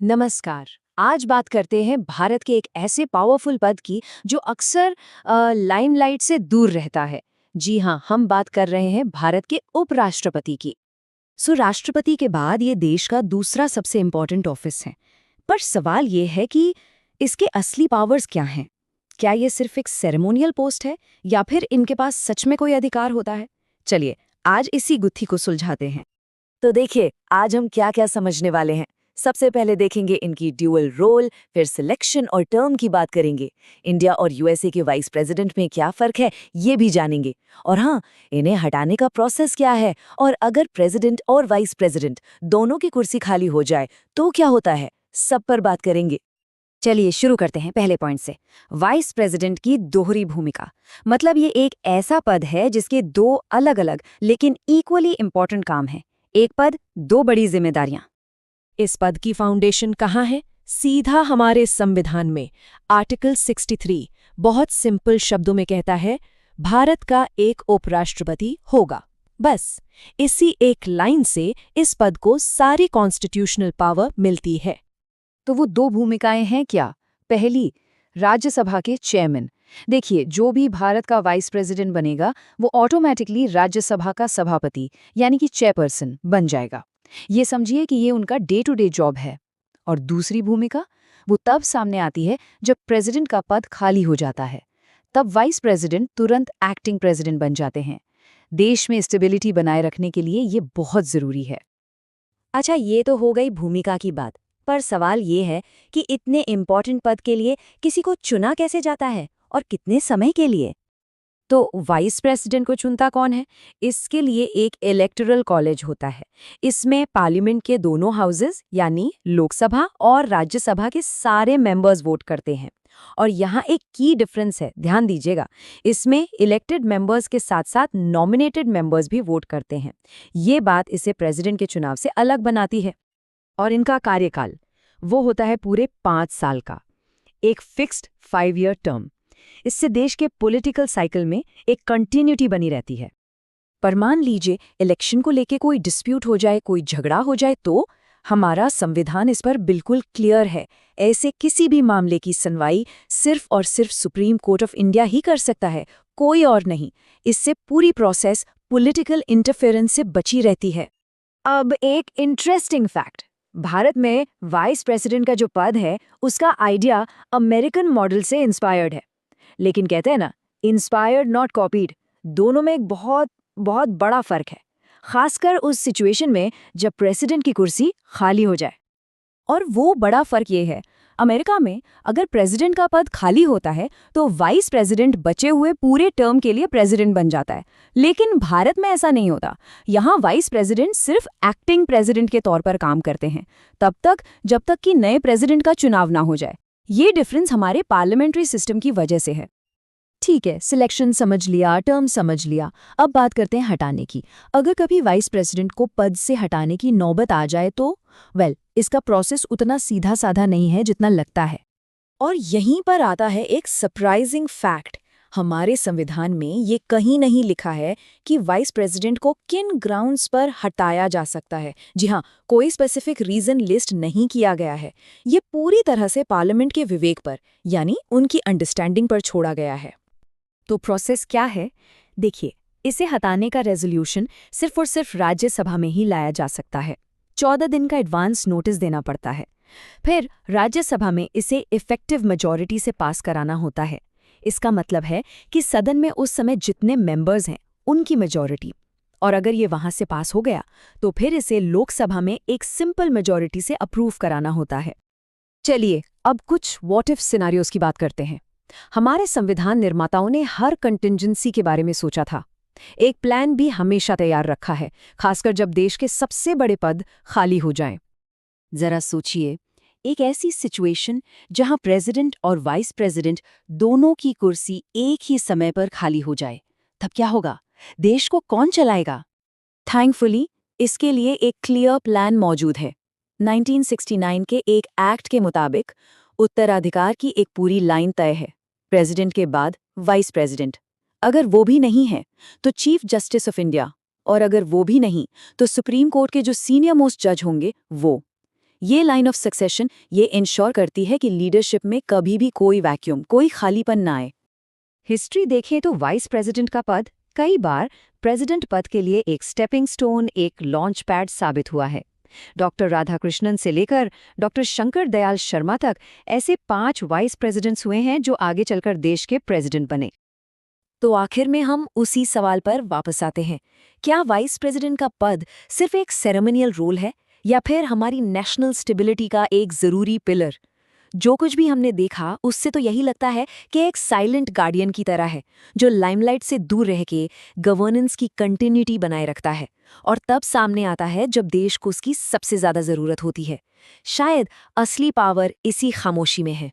नमस्कार। आज बात करते हैं भारत के एक ऐसे पावरफुल पद की जो अक्सर लाइमलाइट से दूर रहता है। जी हाँ, हम बात कर रहे हैं भारत के उपराष्ट्रपति की। राष्ट्रपति के बाद ये देश का दूसरा सबसे इम्पोर्टेंट ऑफिस है। पर सवाल ये है कि इसके असली पावर्स क्या हैं? क्या ये सिर्फ एक सेरेमोनियल पोस्ट है या फिर इनके पास सच में कोई अधिकार होता है? चलिए, आज इसी गुत्थी को सुलझाते हैं। तो देखिए, आज हम क्या-क्या समझने वाले हैं। सबसे पहले देखेंगे इनकी ड्यूअल रोल, फिर सिलेक्शन और टर्म की बात करेंगे। इंडिया और यूएसए के वाइस प्रेसिडेंट में क्या फर्क है, ये भी जानेंगे। और हाँ, इन्हें हटाने का प्रोसेस क्या है और अगर प्रेसिडेंट और वाइस प्रेसिडेंट दोनों की कुर्सी खाली हो जाए, तो क्या होता है, सब पर बात करेंगे। चलिए शुरू करते हैं पहले पॉइंट से। वाइस प्रेसिडेंट की दोहरी भूमिका। मतलब ये एक ऐसा पद है जिसके दो अलग-अलग लेकिन इक्वली इंपॉर्टेंट काम हैं। एक पद, दो बड़ी जिम्मेदारियां। इस पद की फाउंडेशन कहाँ है? सीधा हमारे संविधान में। आर्टिकल 63 बहुत सिंपल शब्दों में कहता है, भारत का एक उपराष्ट्रपति होगा। बस इसी एक लाइन से इस पद को सारी कॉन्स्टिट्यूशनल पावर मिलती है। तो वो दो भूमिकाएं हैं क्या? पहली, राज्यसभा के चेयरमैन। देखिए, जो भी भारत का वाइस प्रेसिडेंट बनेगा वो ऑटोमेटिकली राज्यसभा का सभापति यानी कि चेयरपर्सन बन जाएगा। ये समझिए कि ये उनका डे टू डे जॉब है। और दूसरी भूमिका, वो तब सामने आती है जब प्रेसिडेंट का पद खाली हो जाता है। तब वाइस प्रेसिडेंट तुरंत एक्टिंग प्रेसिडेंट बन जाते हैं। देश में स्टेबिलिटी बनाए रखने के लिए ये बहुत जरूरी है। अच्छा, ये तो हो गई भूमिका की बात। पर सवाल ये है कि इतने इम्पोर्टेंट पद के लिए किसी को चुना कैसे जाता है और कितने समय के लिए? तो वाइस प्रेसिडेंट को चुनता कौन है? इसके लिए एक इलेक्टोरल कॉलेज होता है। इसमें पार्लियामेंट के दोनों हाउसेस यानी लोकसभा और राज्यसभा के सारे मेंबर्स वोट करते हैं। और यहाँ एक की डिफरेंस है, ध्यान दीजिएगा। इसमें इलेक्टेड मेंबर्स के साथ साथ नॉमिनेटेड मेंबर्स भी वोट करते हैं। ये बात इसे प्रेसिडेंट के चुनाव से अलग बनाती है। और इनका कार्यकाल वो होता है पूरे 5 साल का, एक फिक्स्ड 5 ईयर टर्म। इससे देश के पॉलिटिकल साइकिल में एक कंटिन्यूटी बनी रहती है। पर मान लीजिए इलेक्शन को लेके कोई डिस्प्यूट हो जाए, कोई झगड़ा हो जाए, तो हमारा संविधान इस पर बिल्कुल क्लियर है। ऐसे किसी भी मामले की सुनवाई सिर्फ और सिर्फ सुप्रीम कोर्ट ऑफ इंडिया ही कर सकता है, कोई और नहीं। इससे पूरी प्रोसेस पॉलिटिकल इंटरफेरेंस से बची रहती है। अब एक इंटरेस्टिंग फैक्ट, भारत में वाइस प्रेसिडेंट का जो पद है उसका आइडिया अमेरिकन मॉडल से इंस्पायर्ड है। लेकिन कहते हैं ना, इंस्पायर्ड नॉट कॉपीड। दोनों में एक बहुत बहुत बड़ा फर्क है, खासकर उस सिचुएशन में जब प्रेसिडेंट की कुर्सी खाली हो जाए। और वो बड़ा फर्क ये है, अमेरिका में अगर प्रेसिडेंट का पद खाली होता है तो वाइस प्रेसिडेंट बचे हुए पूरे टर्म के लिए प्रेसिडेंट बन जाता है। लेकिन भारत में ऐसा नहीं होता। यहाँ वाइस प्रेसिडेंट सिर्फ एक्टिंग प्रेसिडेंट के तौर पर काम करते हैं, तब तक जब तक कि नए प्रेसिडेंट का चुनाव ना हो जाए। ये डिफरेंस हमारे पार्लियामेंट्री सिस्टम की वजह से है। ठीक है, सिलेक्शन समझ लिया, टर्म समझ लिया। अब बात करते हैं हटाने की। अगर कभी वाइस प्रेसिडेंट को पद से हटाने की नौबत आ जाए तो इसका प्रोसेस उतना सीधा साधा नहीं है जितना लगता है। और यहीं पर आता है एक सरप्राइजिंग फैक्ट। हमारे संविधान में ये कहीं नहीं लिखा है कि वाइस प्रेसिडेंट को किन ग्राउंड्स पर हटाया जा सकता है। जी हाँ, कोई स्पेसिफिक रीजन लिस्ट नहीं किया गया है। ये पूरी तरह से पार्लियामेंट के विवेक पर यानी उनकी अंडरस्टैंडिंग पर छोड़ा गया है। तो प्रोसेस क्या है? देखिए, इसे हटाने का रेजोल्यूशन सिर्फ और सिर्फ राज्यसभा में ही लाया जा सकता है। 14 दिन का एडवांस नोटिस देना पड़ता है। फिर राज्यसभा में इसे इफेक्टिव मेजॉरिटी से पास कराना होता है। इसका मतलब है कि सदन में उस समय जितने मेंबर्स हैं उनकी मेजॉरिटी। और अगर ये वहां से पास हो गया तो फिर इसे लोकसभा में एक सिंपल मेजॉरिटी से अप्रूव कराना होता है। चलिए, अब कुछ व्हाट इफ सिनेरियोज की बात करते हैं। हमारे संविधान निर्माताओं ने हर कंटिंजेंसी के बारे में सोचा था। एक प्लान भी हमेशा तैयार रखा है, खासकर जब देश के सबसे बड़े पद खाली हो जाएं। जरा सोचिए, एक ऐसी सिचुएशन जहां प्रेसिडेंट और वाइस प्रेसिडेंट दोनों की कुर्सी एक ही समय पर खाली हो जाए, तब क्या होगा? देश को कौन चलाएगा? थैंकफुली इसके लिए एक क्लियर प्लान मौजूद है। 1969 के एक एक्ट के मुताबिक उत्तराधिकार की एक पूरी लाइन तय है। प्रेसिडेंट के बाद वाइस प्रेसिडेंट। अगर वो भी नहीं है तो चीफ जस्टिस ऑफ इंडिया, और अगर वो भी नहीं तो सुप्रीम कोर्ट के जो सीनियर मोस्ट जज होंगे वो। ये लाइन ऑफ सक्सेशन ये इंश्योर करती है कि लीडरशिप में कभी भी कोई वैक्यूम, कोई खालीपन ना आए। हिस्ट्री देखें तो वाइस प्रेसिडेंट का पद कई बार प्रेसिडेंट पद के लिए एक स्टेपिंग स्टोन, एक लॉन्च पैड साबित हुआ है। डॉक्टर राधाकृष्णन से लेकर डॉक्टर शंकर दयाल शर्मा तक ऐसे 5 वाइस प्रेसिडेंट्स हुए हैं जो आगे चलकर देश के प्रेसिडेंट बने। तो आखिर में हम उसी सवाल पर वापस आते हैं, क्या वाइस प्रेसिडेंट का पद सिर्फ एक सेरेमनियल रोल है या फिर हमारी नेशनल स्टेबिलिटी का एक जरूरी पिलर? जो कुछ भी हमने देखा उससे तो यही लगता है कि एक साइलेंट गार्डियन की तरह है, जो लाइमलाइट से दूर रह के गवर्नेंस की कंटिन्यूटी बनाए रखता है और तब सामने आता है जब देश को उसकी सबसे ज्यादा जरूरत होती है। शायद असली पावर इसी खामोशी में है।